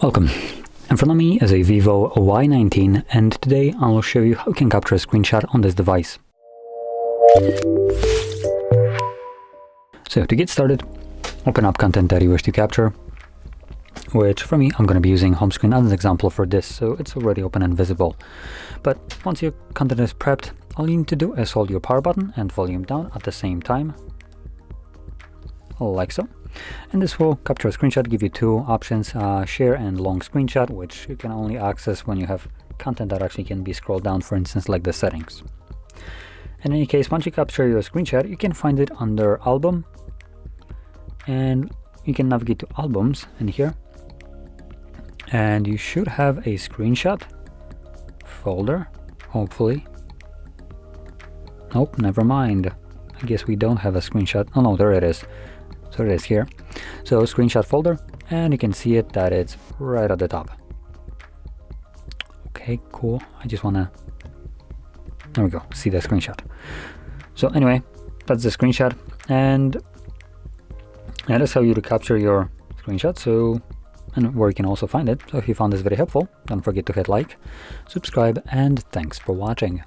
Welcome. In front of me is a VIVO Y19, and today I will show you how you can capture a screenshot on this device. So to get started, open up content that you wish to capture, which for me I'm going to be using home screen as an example for this, so it's already open and visible. But once your content is prepped, all you need to do is hold your power button and volume down at the same time, like so. And this will capture a screenshot, give you two options, share and long screenshot, which you can only access when you have content that actually can be scrolled down, for instance, like the settings. In any case, once you capture your screenshot, you can find it under album, and you can navigate to albums in here, and you should have a screenshot folder, hopefully. Nope, never mind. I guess we don't have a screenshot. Oh no, there it is. So it is here. So screenshot folder, and you can see it that it's right at the top. Okay, cool. I just wanna, there we go, see the screenshot. So anyway, that's the screenshot, and that is how you capture your screenshot. So, and where you can also find it. So if you found this very helpful, don't forget to hit like, subscribe, and thanks for watching.